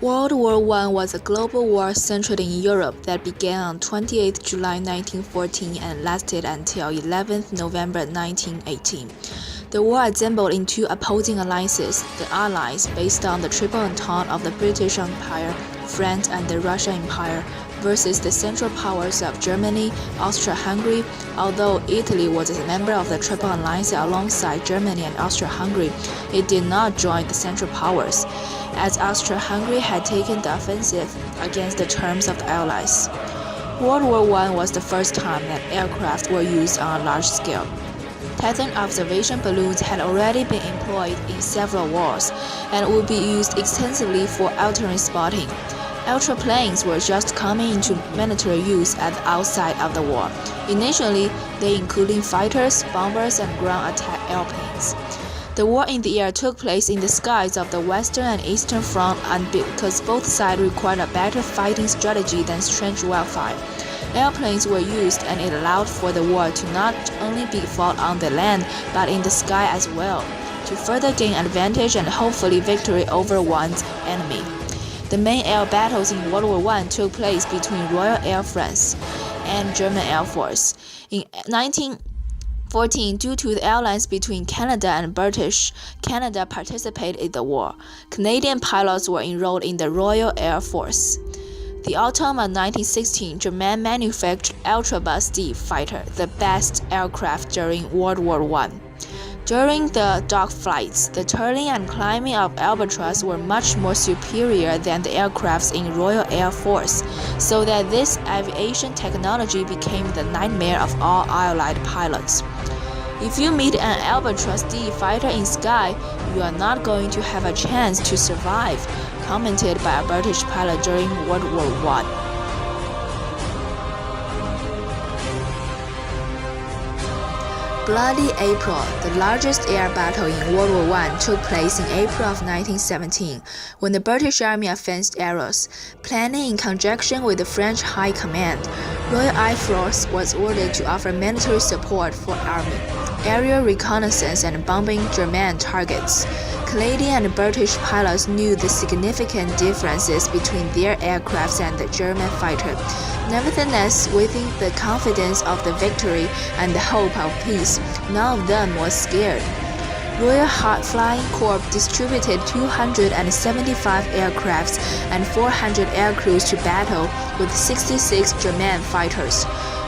World War I was a global war centered in Europe that began on 28 July 1914 and lasted until 11 November 1918. The war assembled in two opposing alliances, the Allies, based on the Triple Entente of the British Empire, France, and the Russian Empire, versus the Central Powers of Germany, Austria-Hungary. Although Italy was a member of the Triple Alliance alongside Germany and Austria-Hungary, it did not join the Central Powers, as Austria-Hungary had taken the offensive against the terms of the Allies. World War I was the first time that aircraft were used on a large scale. Titan observation balloons had already been employed in several wars and would be used extensively for alternate spotting. Ultraplanes were just coming into military use at the outset of the war. Initially, they included fighters, bombers, and ground attack airplanes. The war in the air took place in the skies of the Western and Eastern Front, and because both sides required a better fighting strategy than trench warfare, airplanes were used, and it allowed for the war to not only be fought on the land but in the sky as well, to further gain advantage and hopefully victory over one's enemy. The main air battles in World War I took place between Royal Air France and German Air Force. In 1914, due to the alliance between Canada and British, Canada participated in the war. Canadian pilots were enrolled in the Royal Air Force. The autumn of 1916, Germany manufactured Ultrabus D fighter, the best aircraft during World War I. During the dogfights, the turning and climbing of Albatross were much more superior than the aircrafts in Royal Air Force, so that this aviation technology became the nightmare of all Allied pilots. If you meet an Albatross D fighter in sky, you are not going to have a chance to survive, commented by a British pilot during World War I. Bloody April, the largest air battle in World War I, took place in April of 1917, when the British Army advanced Arras. Planning in conjunction with the French High Command, Royal Air Force was ordered to offer military support for Army, aerial reconnaissance and bombing German targets. Canadian and British pilots knew the significant differences between their aircraft and the German fighter. Nevertheless, within the confidence of the victory and the hope of peace, none of them was scared. Royal Flying Corps distributed 275 aircrafts and 400 aircrews to battle with 66 German fighters.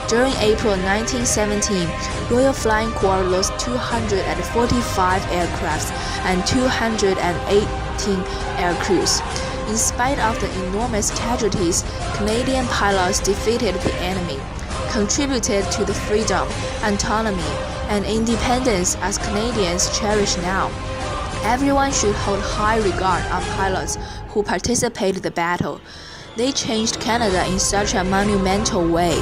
During April 1917, Royal Flying Corps lost 245 aircrafts and 218 aircrews. In spite of the enormous casualties, Canadian pilots defeated the enemy, contributed to the freedom, autonomy, and independence as Canadians cherish now. Everyone should hold high regard of pilots who participated in the battle. They changed Canada in such a monumental way.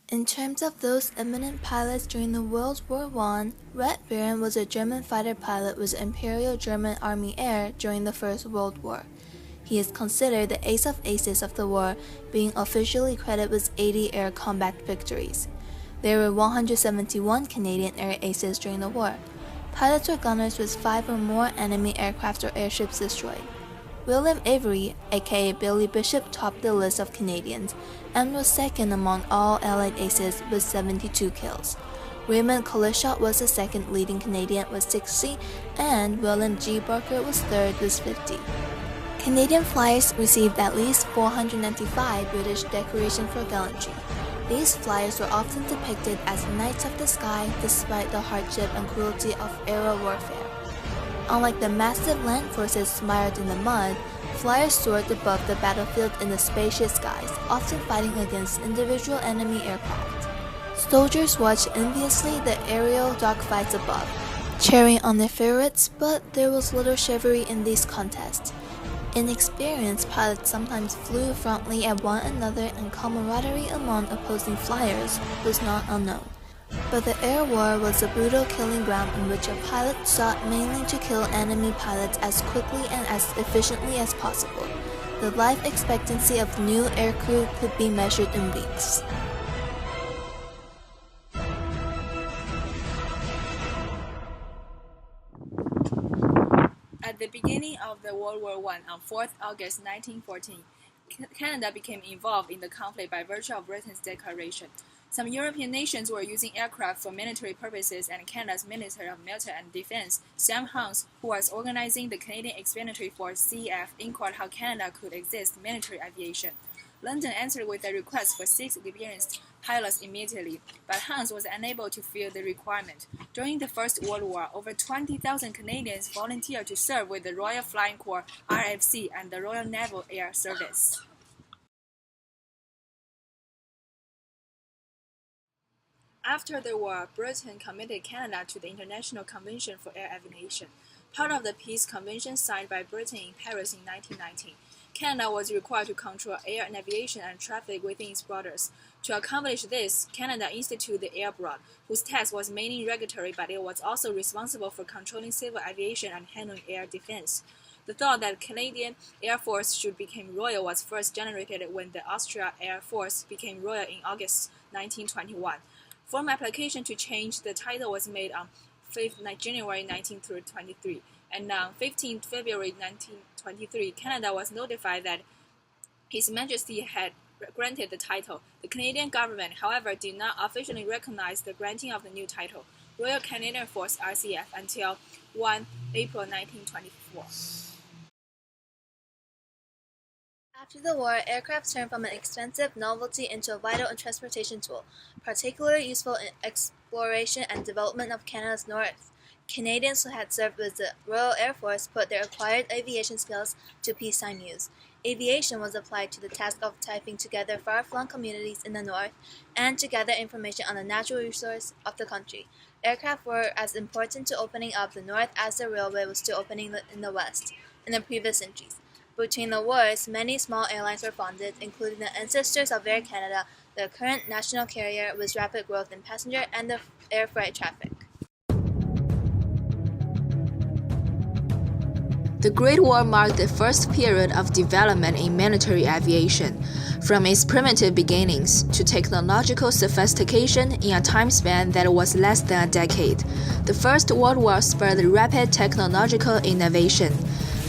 In terms of those eminent pilots during the World War I, Red Baron was a German fighter pilot with the Imperial German Army Air during the First World War. He is considered the ace of aces of the war, being officially credited with 80 air combat victories. There were 171 Canadian air aces during the war. Pilots or gunners with 5 or more enemy aircraft or airships destroyed. William Avery, aka Billy Bishop, topped the list of Canadians and was second among all Allied aces with 72 kills. Raymond Collishaw was the second leading Canadian with 60, and William G. Barker was third with 50. Canadian flyers received at least 495 British decorations for gallantry. These flyers were often depicted as knights of the sky despite the hardship and cruelty of aerial warfare. Unlike the massive land forces mired in the mud, flyers soared above the battlefield in the spacious skies, often fighting against individual enemy aircraft. Soldiers watched enviously the aerial dogfights above, cheering on their favorites, but there was little chivalry in these contests. Inexperienced pilots sometimes flew frontally at one another, and camaraderie among opposing flyers was not unknown. But the air war was a brutal killing ground in which a pilot sought mainly to kill enemy pilots as quickly and as efficiently as possible. The life expectancy of new aircrew could be measured in weeks. beginning of the World War I, on 4th August 1914, Canada became involved in the conflict by virtue of Britain's declaration. Some European nations were using aircraft for military purposes, and Canada's Minister of Military and Defense, Sam Hunt, who was organizing the Canadian Expeditionary Force (CEF), inquired how Canada could exist military aviation. London answered with a request for 6 experienced pilots immediately, but Hunt was unable to fill the requirement. During the First World War, over 20,000 Canadians volunteered to serve with the Royal Flying Corps (RFC) and the Royal Naval Air Service. After the war, Britain committed Canada to the International Convention for Air Aviation, part of the Peace Convention signed by Britain in Paris in 1919. Canada was required to control air navigation and traffic within its borders. To accomplish this, Canada instituted the Air Board, whose task was mainly regulatory, but it was also responsible for controlling civil aviation and handling air defense. The thought that Canadian Air Force should become royal was first generated when the Austrian Air Force became royal in August 1921. Formal application to change the title was made on 5th January 1923, and on 15th February 1923, Canada was notified that His Majesty had granted the title. The Canadian government, however, did not officially recognize the granting of the new title, Royal Canadian Force (RCF), until 1 April 1924. After the war, aircraft turned from an expensive novelty into a vital transportation tool, particularly useful in exploration and development of Canada's north. Canadians who had served with the Royal Air Force put their acquired aviation skills to peacetime use. Aviation was applied to the task of typing together far-flung communities in the north and to gather information on the natural resource of the country. Aircraft were as important to opening up the north as the railway was to opening in the west in the previous centuries. Between the wars, many small airlines were founded, including the ancestors of Air Canada, the current national carrier with rapid growth in passenger and the air freight traffic. The Great War marked the first period of development in military aviation, from its primitive beginnings to technological sophistication in a time span that was less than a decade. The First World War spurred rapid technological innovation.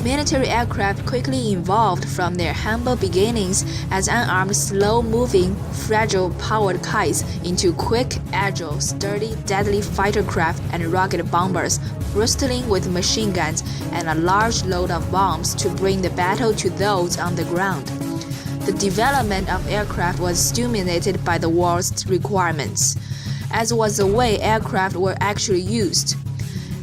Military aircraft quickly evolved from their humble beginnings as unarmed, slow-moving, fragile-powered kites into quick, agile, sturdy, deadly fighter craft and rugged bombers, bristling with machine guns and a large load of bombs to bring the battle to those on the ground. The development of aircraft was stimulated by the war's requirements, as was the way aircraft were actually used.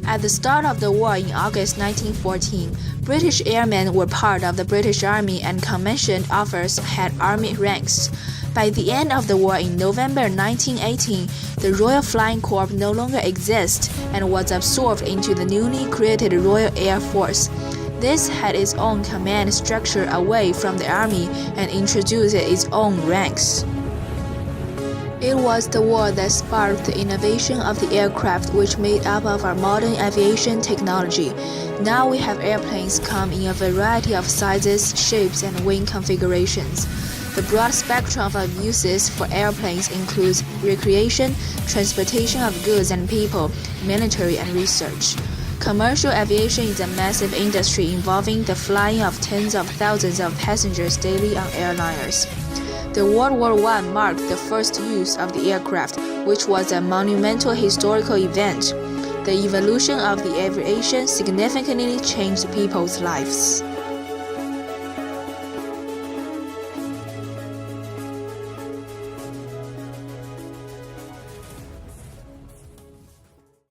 At the start of the war in August 1914, British airmen were part of the British Army and commissioned officers had army ranks. By the end of the war in November 1918, the Royal Flying Corps no longer exists and was absorbed into the newly created Royal Air Force. This had its own command structure away from the army and introduced its own ranks. It was the war that sparked the innovation of the aircraft, which made up of our modern aviation technology. Now we have airplanes come in a variety of sizes, shapes, and wing configurations. The broad spectrum of uses for airplanes includes recreation, transportation of goods and people, military, and research. Commercial aviation is a massive industry involving the flying of tens of thousands of passengers daily on airliners. The World War I marked the first use of the aircraft, which was a monumental historical event. The evolution of the aviation significantly changed people's lives.